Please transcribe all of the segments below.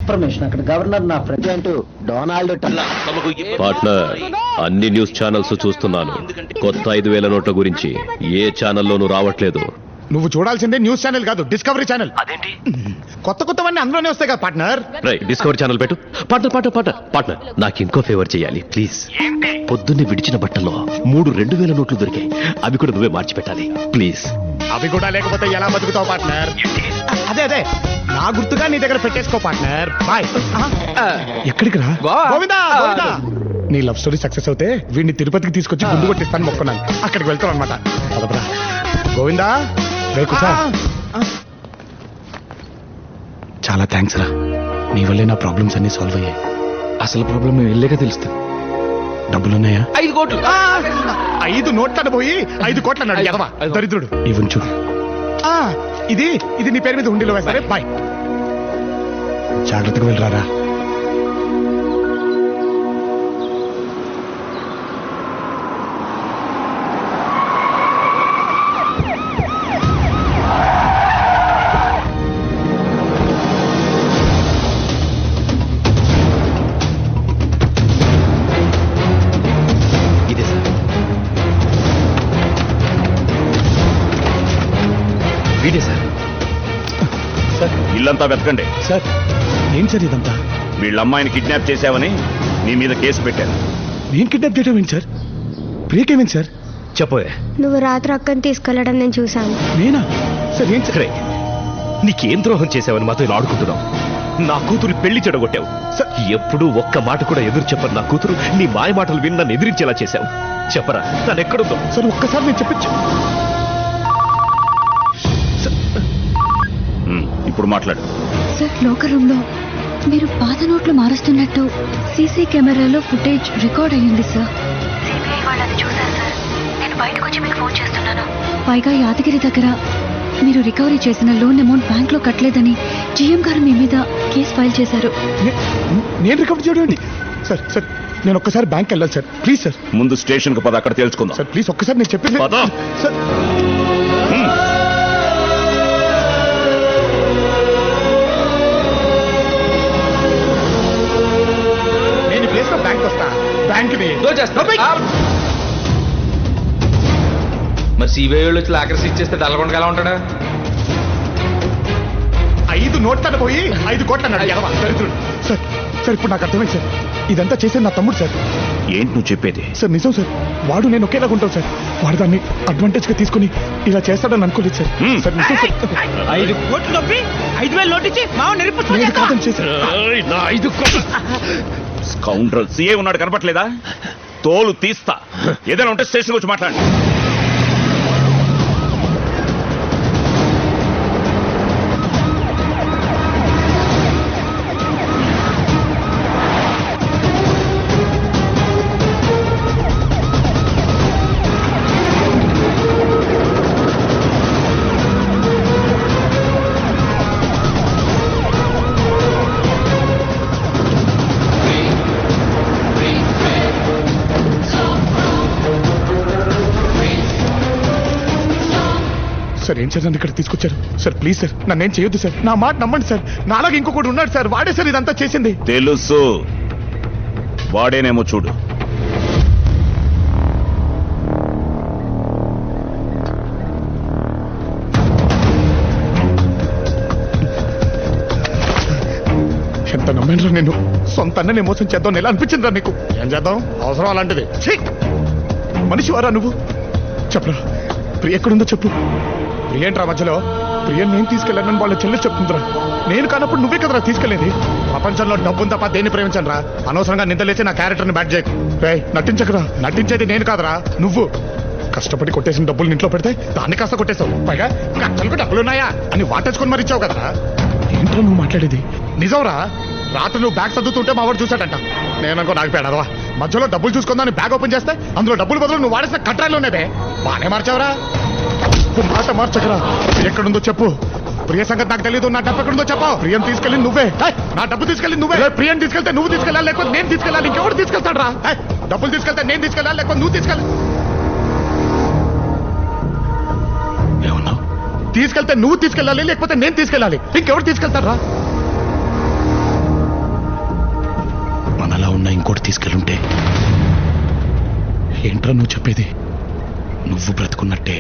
Information అక్కడ governor నా president Donald partner, అన్ని న్యూస్ ఛానల్స్ చూస్తున్నాను. కొత్త 5,000 నోట్ల గురించి ఏ ఛానల్లోనూ రావట్లేదు. నువ్వు చూడాల్సిందే న్యూస్ ఛానల్ కాదు, డిస్కవరీ ఛానల్. అదేంటి? కొత్తవన్నీ అందులోనే వస్తాయి కదా పార్ట్నర్. డిస్కవరీ ఛానల్ పెట్టు. పార్ట్నర్ నాకు ఇంకో ఫేవర్ చేయాలి ప్లీజ్. పొద్దున్నే విడిచిన బట్టల్లో 3 2,000 నోట్లు దొరికాయి. అవి కూడా నువ్వే మార్చి పెట్టాలి ప్లీజ్. అవి కూడా లేకపోతే ఎలా బతుకుతావు పార్ట్నర్? అదే నా గుర్తుగా నీ దగ్గర పెట్టేసుకో పార్ట్నర్. బాయ్. ఎక్కడికి రా? గోవిందా. నీ లవ్ స్టోరీ సక్సెస్ అవుతే వీడిని తిరుపతికి తీసుకొచ్చి గుండు కొట్టిస్తాను మొక్కున్నాను. అక్కడికి వెళ్తాను అనమాట. అదబరా గోవిందా. కూర్చో. చాలా థ్యాంక్స్ రా, నీ వల్లే నా ప్రాబ్లమ్స్ అన్ని సాల్వ్ అయ్యాయి. అసలు ప్రాబ్లం వెళ్ళాక తెలుస్తుంది. డబ్బులున్నాయా? 5 కోట్లు. 5 నోట్లను పోయి 5 కోట్ల అన్నాడు ఎదవా దరిద్రుడు. ఇవ్వను చూడు. ఇది నీ పేరు మీద హుండీలో వేస్తారే. బాయ్. జాగ్రత్తగా వెళ్ళరారా. ఇల్లంతా వెతకండి. సార్ ఏం సార్ ఇదంతా? వీళ్ళ అమ్మాయిని కిడ్నాప్ చేశావని నీ మీద కేసు పెట్టాను. నేను కిడ్నాప్ చేయడం ఏంటి సార్? ప్రియకేమేంటి సార్? చెప్పోయే. నువ్వు రాత్రి అక్కని తీసుకెళ్లడం నేను చూశాను. నేనా సార్? ఏం సార్? నీకేం ద్రోహం చేశావని మాతో ఇలా ఆడుకుంటున్నావు? నా కూతురు పెళ్లి చెడగొట్టావు. ఎప్పుడూ ఒక్క మాట కూడా ఎదురు చెప్పరు నా కూతురు. నీ మాయ మాటలు విని నన్ను ఎదిరించేలా చేశావు. చెప్పరా తను ఎక్కడుందో? సార్ ఒక్కసారి నేను చెప్పించు. ఇప్పుడు మాట్లాడు. సార్ లోకల్ రూమ్ లో మీరు పాత నోట్లు మారుస్తున్నట్టు సీసీ కెమెరాలో ఫుటేజ్ రికార్డ్ అయ్యింది సార్. సిబిఐ వాళ్ళు అది చూశారు సార్. నేను బయటకు వచ్చి మీకు ఫోన్ చేస్తున్నాను. పైగా యాదగిరి దగ్గర మీరు రికవరీ చేసిన లోన్ అమౌంట్ బ్యాంక్ లో కట్టలేదని జిఎం గారు మీ మీద కేసు ఫైల్ చేశారు. నేను రికవరీ చేయడం సార్? సార్ నేను ఒక్కసారి బ్యాంక్ వెళ్ళాలి సార్. Please sir. ముందు స్టేషన్ కు పద, అక్కడ తెలుసుకుందాం. సార్ ప్లీజ్ ఒక్కసారి నేను చెప్పింది సార్. బ్యాంక్ వస్తా. బ్యాంక్ మరి సిబిఐ వాళ్ళు వచ్చి లాకర్స్ ఇచ్చేస్తే డల్లగొండగా ఎలా ఉంటాడా? 5 నోట్లను పోయి 5 కోట్ల అన్నాడు ఎదవా దరిద్రుడు. సార్ సార్ ఇప్పుడు నాకు అర్థమైంది సార్. ఇదంతా చేసేది నా తమ్ముడు సార్. ఏంటి నువ్వు చెప్పేది? సార్ నిజం సార్. వాడు నేను ఒకేలాగా ఉంటాం సార్. వాడు దాన్ని అడ్వాంటేజ్ గా తీసుకుని ఇలా చేస్తాడని అనుకోలేదు సార్. సార్ నిజం సార్. 5 కోట్లు నొప్పి 5,000 నోటించి నేను కాదని చేశాను. స్కౌండ్రల్ సీఏ ఉన్నాడు, కనపట్లేదా? తోలు తీస్తా. ఏదైనా ఉంటే స్టేషన్ వచ్చి మాట్లాడండి. సార్ ఏం సార్ నన్ను ఇక్కడ తీసుకొచ్చారు? సార్ ప్లీజ్ సార్ నన్నేం చేయొద్దు సార్. నా మాట నమ్మండి సార్. నాలాగా ఇంకొకటి ఉన్నాడు సార్. వాడే సార్ ఇదంతా చేసింది. తెలుసు, వాడేనేమో చూడు. ఎంత నమ్మాను నేను. సొంత అన్ననే మోసం చేద్దాం ఎలా అనిపించిందిరా నీకు? ఏం చేద్దాం, అవసరం అలాంటిది. మనిషి వారా నువ్వు? చెప్పరా ప్రియ ఎక్కడుందో చెప్పు. ప్రియంట్రా మధ్యలో? ప్రియని నేను తీసుకెళ్ళానని వాళ్ళ చెల్లెలు చెప్తుందిరా. నేను కానప్పుడు నువ్వే కదరా తీసుకెళ్ళేది. ప్రపంచంలో డబ్బుని తప్ప దేన్ని ప్రేమించను రా. అనవసరంగా నిందలేసి నా క్యారెక్టర్ని బ్యాట్ చేయకు. నటించకరా. నటించేది నేను కాదరా నువ్వు. కష్టపడి కొట్టేసిన డబ్బులు ఇంట్లో పెడితే దాన్ని కాస్త కొట్టేశావు. పైగా కట్టలకు డబ్బులున్నాయా అని వాటేసుకొని మరి ఇచ్చావు కదరా. ఏంట్రా నువ్వు మాట్లాడేది? నిజంరా. రాత్రి నువ్వు బ్యాగ్ సర్దుతుంటే మా వాడు చూశాడంట. నేననుకో నాకు పేడదవా. మధ్యలో డబ్బులు చూసుకుందాని బ్యాగ్ ఓపెన్ చేస్తే అందులో డబ్బులు బదులు నువ్వు వాడేసిన కట్రాలు ఉన్నావే. బానే మార్చావరా. మాట మార్చకరా. ఎక్కడుందో చెప్పు. ప్రియ సంగతి నాకు తెలియదు. నా డబ్బు ఎక్కడుందో చెప్పు. ప్రియం తీసుకెళ్ళి నువ్వే. నా డబ్బు తీసుకెళ్ళి నువ్వే. ప్రియం తీసుకెళ్తే నువ్వు తీసుకెళ్ళాలి, లేకపోతే నేను తీసుకెళ్ళాలి. ఇంకెవరు తీసుకెళ్తాడు రా? డబ్బులు తీసుకెళ్తే నేను తీసుకెళ్ళాలి, లేకపోతే నువ్వు తీసుకెళ్ళాలి. ఏమన్నావు? తీసుకెళ్తే నువ్వు తీసుకెళ్ళాలి, లేకపోతే నేను తీసుకెళ్ళాలి. ఇంకెవరు తీసుకెళ్తాడు రా? ఏంట్రా నువ్వు చెప్పేది? నువ్వు బ్రతుకున్నట్టే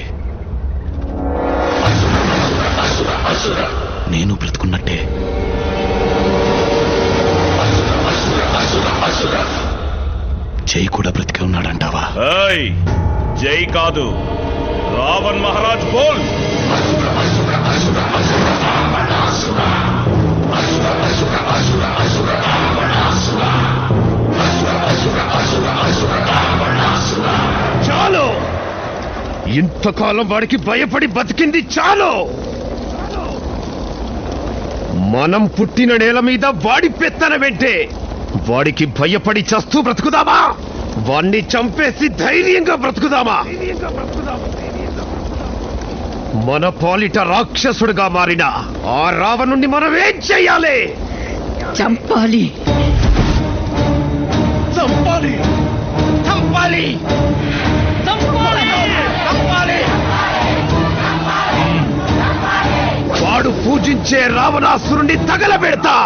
నేను బ్రతుకున్నట్టే. జై కూడా బ్రతికే ఉన్నాడంటావా? ఏయ్, జై కాదు, రావణ్ మహారాజ్ బోల్. చాలు, ఇంతకాలం వాడికి భయపడి బతికింది చాలు. మనం పుట్టిన నేల మీద వాడి పెత్తన వెంటే వాడికి భయపడి చస్తూ బ్రతుకుదామా? వాణ్ణి చంపేసి ధైర్యంగా బ్రతుకుదామా? మన పాలిట రాక్షసుడుగా మారిన ఆ రావణుణ్ణి మనం ఏం చెయ్యాలి? చంపాలి. చంపాలి, చంపాలి, చంపాలి, చంపాలి. వాడు పూజించే రావణాసురుణ్ణి తగలబెడతా.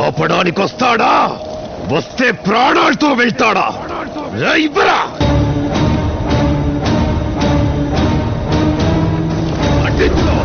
ఆపడానికొస్తాడా? వస్తే ప్రాణాలతో వెళ్తాడా? ఇవ్వరా. అడ్డించుకో.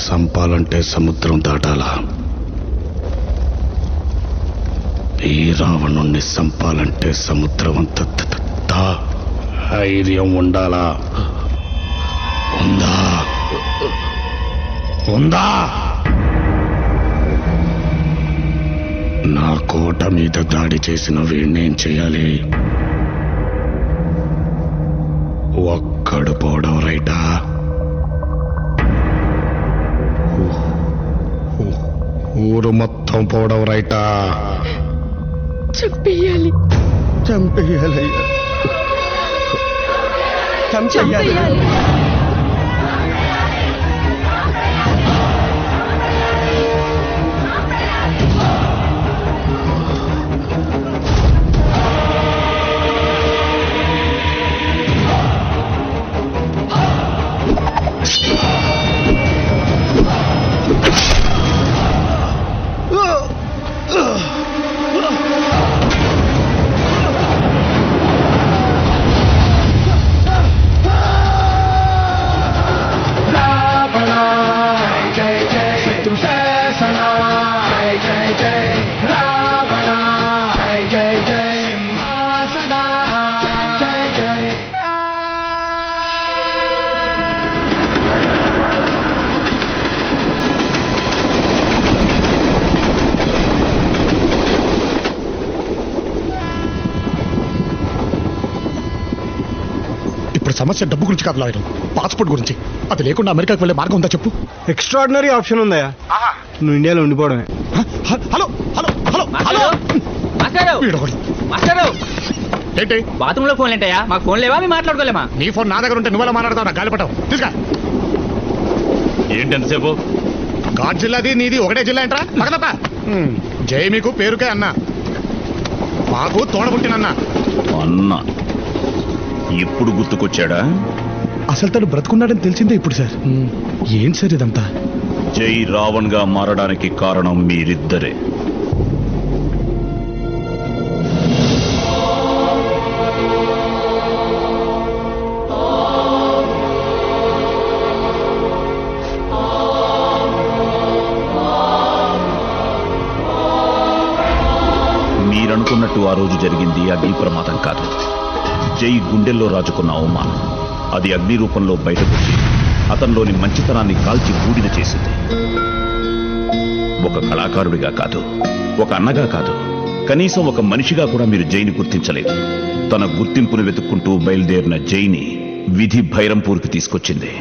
సంపాలంటే సముద్రం దాటాలా? ఈ రావణుణ్ణి సంపాలంటే సముద్రం అంత ధైర్యం ఉండాలా? ఉందా? ఉందా? నా కోట మీద దాడి చేసిన వీణ్ణేం చేయాలి? ఒక్కడు పోవడం రైటా? ఊరు మొత్తం పోవడం రైటా? చంపేయాలి. చంపేయాలయ్యా, చంపేయాలి. సమస్య డబ్బు గురించి కాదు లాయరు, పాస్పోర్ట్ గురించి. అది లేకుండా అమెరికాకి వెళ్ళే మార్గం ఉందా చెప్పు. ఎక్స్ట్రాడినరీ ఆప్షన్ ఉందా? నువ్వు ఇండియాలో ఉండిపోవడమే. హలో హలో హలో హలో వీడొకడు. ఏంటి బాత్రూమ్ లో ఫోన్ ఏంటయ్యా? మాకు ఫోన్ లేవా? మేము మాట్లాడుకోలేమా? నీ ఫోన్ నా దగ్గర ఉంటే నువ్వెలా మాట్లాడతావు? నా గాలిపటం తీసుకా. ఏంటి ఎంతసేపు? ఘాట్ జిల్లాది నీది ఒకటే జిల్లా ఏంట్రా? పక్కదప్ప. జై మీకు పేరుకే అన్న, మాకు తోడబుట్టినన్నా. అన్న ఇప్పుడు గుర్తుకొచ్చాడా? అసలు తను బ్రతుకున్నాడని తెలిసిందే ఇప్పుడు సార్. ఏంటి సార్ ఇదంతా? జై రావణ్ గా మారడానికి కారణం మీరిద్దరే. మీరనుకున్నట్టు ఆ రోజు జరిగింది అగ్ని ప్రమాదం కాదు. జై గుండెల్లో రాజుకున్న అవమానం అది అగ్ని రూపంలో బయటకొచ్చి అతనిలోని మంచితనాన్ని కాల్చి బూడిద చేసింది. ఒక కళాకారుడిగా కాదు, ఒక అన్నగా కాదు, కనీసం ఒక మనిషిగా కూడా మీరు జైని గుర్తించలేదు. తన గుర్తింపును వెతుక్కుంటూ బయలుదేరిన జైని విధి భైరంపూర్కి తీసుకొచ్చింది.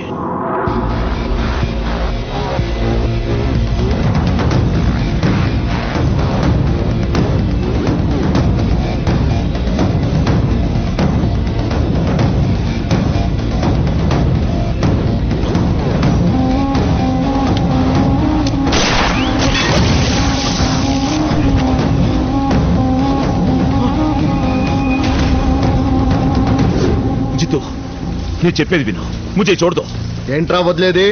జితు, నేను చెప్పేది విను. ముజే చూడదు. ఏంట్రా వదిలేది?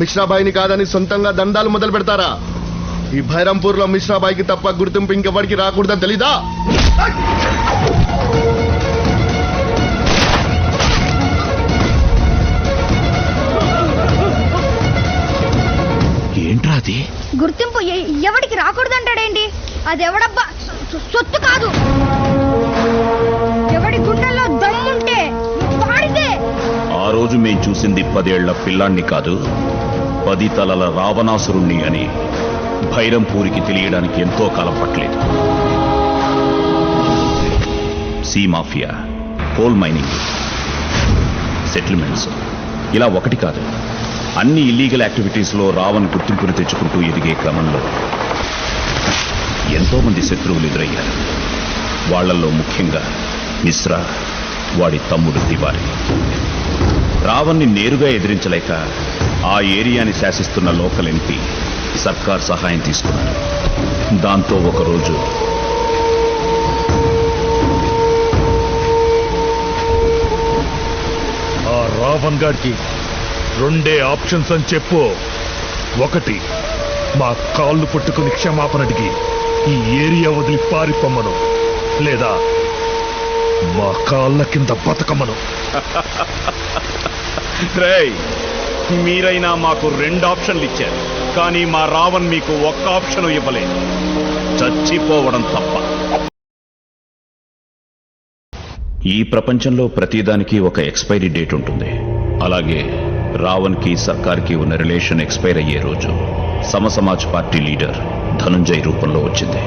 మిశ్రాబాయిని కాదని సొంతంగా దందాలు మొదలు పెడతారా? ఈ భైరంపూర్ లో మిశ్రాబాయికి తప్ప గుర్తింపు ఇంకెవరికి రాకూడదని తెలీదా? ఏంట్రా అది? గుర్తింపు ఎవడికి రాకూడదంటాడేంటి? అది ఎవడబ్బా సొత్తు కాదు. ఎవడి గుండెల్లో దమ్ముంటే వాడితే. ఆ రోజు మేం చూసింది 10 ఏళ్ల పిల్లాన్ని కాదు, 10 తలల రావణాసురుణ్ణి అని భైరంపూరికి తెలియడానికి ఎంతో కాలం పట్టలేదు. Sea mafia, coal mining, settlements, ఇలా ఒకటి కాదు, అన్ని ఇల్లీగల్ యాక్టివిటీస్ లో రావణ్ గుర్తింపును తెచ్చుకుంటూ ఎదిగే క్రమంలో ఎంతో మంది శత్రువులు ఎదురయ్యారు. వాళ్లలో ముఖ్యంగా మిశ్రా, వాడి తమ్ముడు తివారి. రావణ్ణి నేరుగా ఎదిరించలేక ఆ ఏరియాని శాసిస్తున్న లోకల్ ఎంపీ సర్కార్ సహాయం తీసుకున్నారు. దాంతో ఒకరోజు ఆ రావణ్ గారికి 2 ఆప్షన్స్ అని చెప్పు. 1, మా కాళ్ళు పట్టుకుని క్షమాపణ అడిగి ఈ ఏరియా వదిలి పారిపోమ్మను, లేదా మా కాళ్ళ కింద బతకమ్మను. రేయ్, మీరైనా మాకు 2 ఆప్షన్లు ఇచ్చారు, కానీ మా రావణ్ మీకు 1 ఆప్షన్ ఇవ్వలేదు, చచ్చిపోవడం తప్ప. ఈ ప్రపంచంలో ప్రతిదానికి ఒక ఎక్స్పైరీ డేట్ ఉంటుంది. అలాగే రావణ్కి సర్కార్కి ఉన్న రిలేషన్ ఎక్స్పైర్ అయ్యే రోజు సమసమాజ్ పార్టీ లీడర్ ధనుంజయ్ రూపంలో వచ్చింది.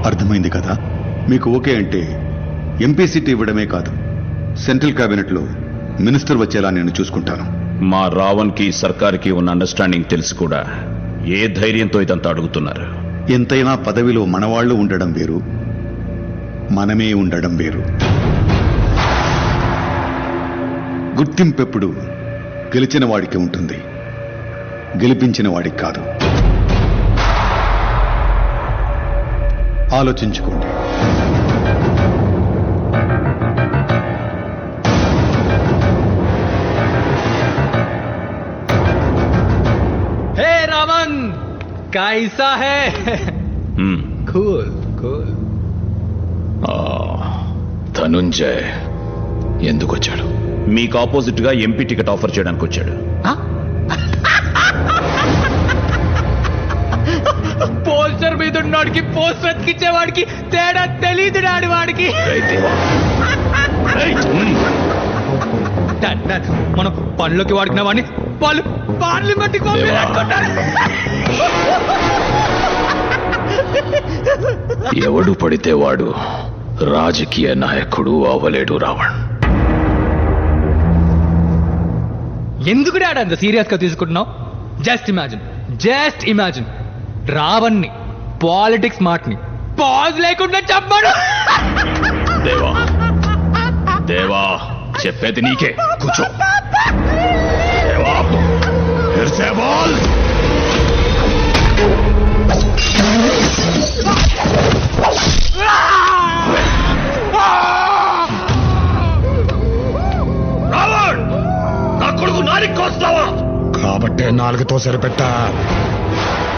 అర్థమైంది కదా? మీకు ఓకే అంటే ఎంపీ సీట్ ఇవ్వడమే కాదు, సెంట్రల్ క్యాబినెట్లో మినిస్టర్ వచ్చేలా నేను చూసుకుంటాను. మా రావణ్కి సర్కార్కి ఉన్న అండర్స్టాండింగ్ తెలిసి కూడా ఏ ధైర్యంతో ఇదంతా అడుగుతున్నారు? ఎంతైనా పదవిలో మనవాళ్లు ఉండడం వేరు, మనమే ఉండడం వేరు. గుర్తింపెప్పుడు గెలిచిన వాడికి ఉంటుంది, గెలిపించిన వాడికి కాదు. ఆలోచించుకోండి. హే రావణ్, కైసా హై? Cool cool. ధనుంజయ్ ఎందుకు వచ్చాడు? మీకు ఆపోజిట్ గా ఎంపీ టికెట్ ఆఫర్ చేయడానికి వచ్చాడు. పోస్టర్ మీద ఉన్నవాడికి పోస్టర్ అతికిచ్చేవాడికి తేడా తెలీదు డాడి వాడికి. మనం పనులకి వాడుకున్న వాడిని వాళ్ళు పార్లమెంట్ ఎవడు పడితే వాడు రాజకీయ నాయకుడు అవలేడు రావణ్. ఎందుకు డాడ్ అంత సీరియస్ గా తీసుకుంటున్నావు? జస్ట్ ఇమాజిన్ రావణ్ణి, పాలిటిక్స్ మాటని పాజ్ లేకుండా చెప్పాడు. దేవా దేవా చెప్పేది నీకే, కూర్చో. దేవా ఫిర్ సే బోల్. రావణ్, నా కొడుకు నాలుగు కోస్తావా? కాబట్టే నాలుగుతో సరిపెట్టా,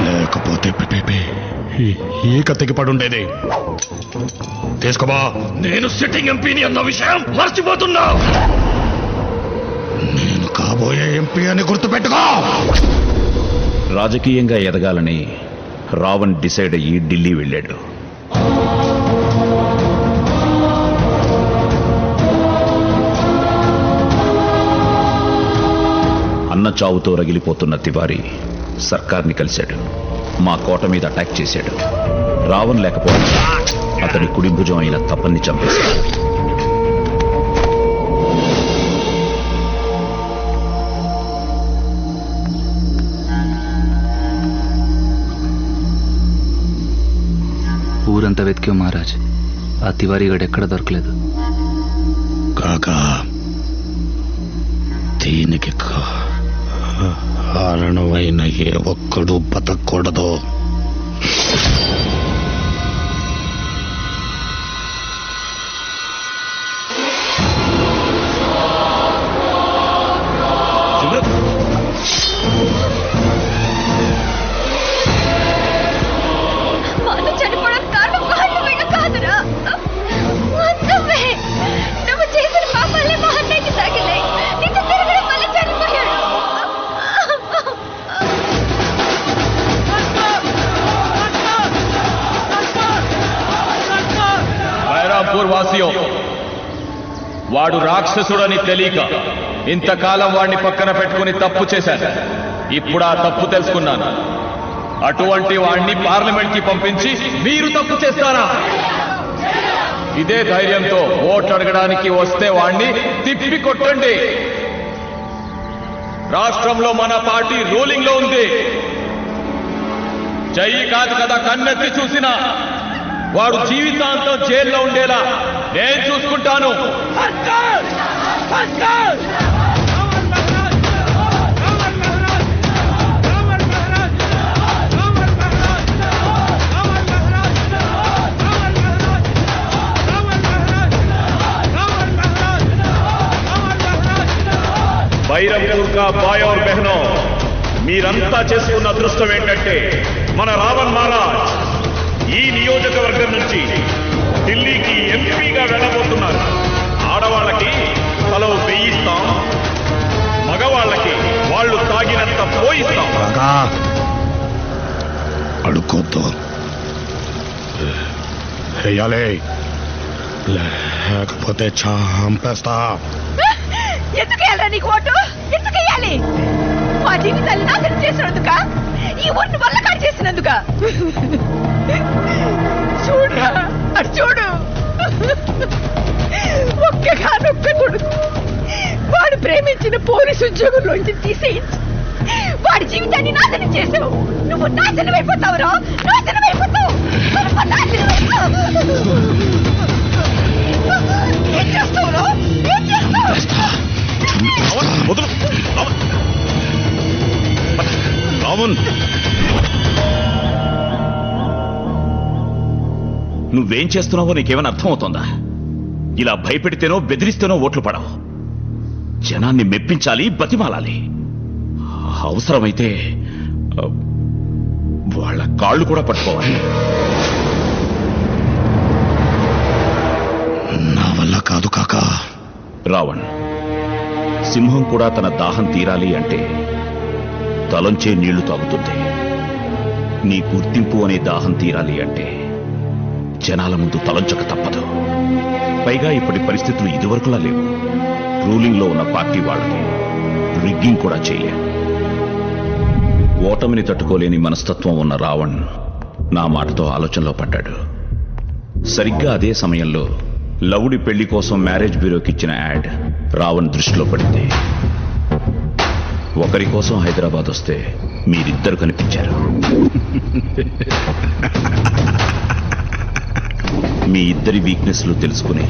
లేకపోతే ఈ కత్తికి పడుండేది. తీసుకోబా. నేను సిట్టింగ్ ఎంపీని అన్న విషయం మర్చిపోతున్నా. నేను కాబోయే ఎంపీ అని గుర్తుపెట్టుకో. రాజకీయంగా ఎదగాలని రావణ్ డిసైడ్ అయ్యి ఢిల్లీ వెళ్ళాడు. అన్న చావుతో రగిలిపోతున్న తివారీ సర్కార్ని కలిశాడు. మా కోట మీద అటాక్ చేశాడు. రావణ్ లేకపోవడం అతని కుడి భుజం అయిన తపన్ని చంపేశాడు. ఊరంతా వెతికాం మహారాజ్, ఆ తివారీగాడు ఎక్కడ దొరకలేదు. కాకా, దీనికి కారణమైన ఏ ఒక్కడు బతకూడదు. వాళ్ళు చనిపోవడం కారణం వాళ్ళు వీళ్ళు కాదురా. నువ్వే. నువ్వు చేసిన పాపాలే మా అన్నయ్యకి తగిలాయి. నీతో తిరగడం వల్ల చనిపోయాడు. బైరాంపూర్ వాసియో, వాడు రాక్షసుడని తెలియక ఇంతకాలం వాడిని పక్కన పెట్టుకుని తప్పు చేశాను. ఇప్పుడు ఆ తప్పు తెలుసుకున్నాను. అటువంటి వాడిని పార్లమెంట్ కి పంపించి మీరు తప్పు చేస్తారా? ఇదే ధైర్యంతో ఓట్లు అడగడానికి వస్తే వాడిని తిప్పి కొట్టండి. రాష్ట్రంలో మన పార్టీ రూలింగ్ లో ఉంది. చెయ్యి కాదు కదా కన్నెత్తి చూసినా వాడు జీవితాంతం జైల్లో ఉండేలా నేను చూసుకుంటాను. బైరంపూర్ కా బాయ్ और బహనో, మీరంతా చేసుకున్న అదృష్టం ఏంటంటే మన రావణ్ మహారాజ్ ఈ నియోజకవర్గం నుంచి ఢిల్లీకి ఎంపీగా వెళ్ళబోతున్నారు. ఆడవాళ్ళకి తలో వేయిస్తాం, మగవాళ్ళకి వాళ్ళు తాగినంత పోయిస్తాం. కాకా, అడుక్కోద్దు, వెయ్యాలి, లేకపోతే చంపేస్తా. ఎందుకు వేయాలరా నీకు ఓటు? ఎందుకు వేయాలి? మా జీవితాలు నాశనం చేసినందుక? ఈ ఊరిని వల్ల కాడి చేసినందుక? చూడరా, అటు చూడు. ఒక్కగానొక్క కొడుకు వాడు ప్రేమించిన పోలీసు ఉద్యోగంలోంచి తీసేయించి వాడి జీవితాన్ని నాశనం చేసావు. నువ్వు నాశనం అయిపోతావురా, నాశనం అయిపోతావు. ఏం చేస్తావురా? ఏం చేస్తావు? రావణ్, నువ్వేం చేస్తున్నావో నీకేమైనా అర్థమవుతోందా? ఇలా భయపెడితేనో బెదిరిస్తేనో ఓట్లు పడవు. జనాన్ని మెప్పించాలి, బతిమాలాలి. అవసరమైతే వాళ్ళ కాళ్ళు కూడా పట్టుకోవాలి. నా వల్ల కాదు కాకా. రావణ్, సింహం కూడా తన దాహం తీరాలి అంటే తలంచే నీళ్లు తాగుతుంది. నీ గుర్తింపు అనే దాహం తీరాలి అంటే జనాల ముందు తలంచక తప్పదు. పైగా ఇప్పటి పరిస్థితులు ఇదివరకులా లేవు. రూలింగ్ లో ఉన్న పార్టీ వాళ్ళని రిగ్గింగ్ కూడా చేయలేం. ఓటమిని తట్టుకోలేని మనస్తత్వం ఉన్న రావణ్ నా మాటతో ఆలోచనలో పడ్డాడు. సరిగ్గా అదే సమయంలో లవుడి పెళ్లి కోసం మ్యారేజ్ బ్యూరోకి ఇచ్చిన యాడ్ రావణ్ దృష్టిలో పడింది. ఒకరి కోసం హైదరాబాద్ వస్తే మీరిద్దరు కనిపించారు. మీ ఇద్దరి వీక్నెస్లు తెలుసుకుని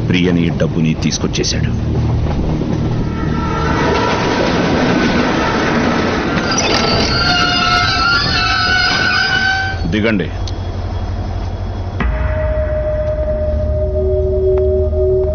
ప్రియని డబ్బుని తీసుకొచ్చేశాడు. దిగండి.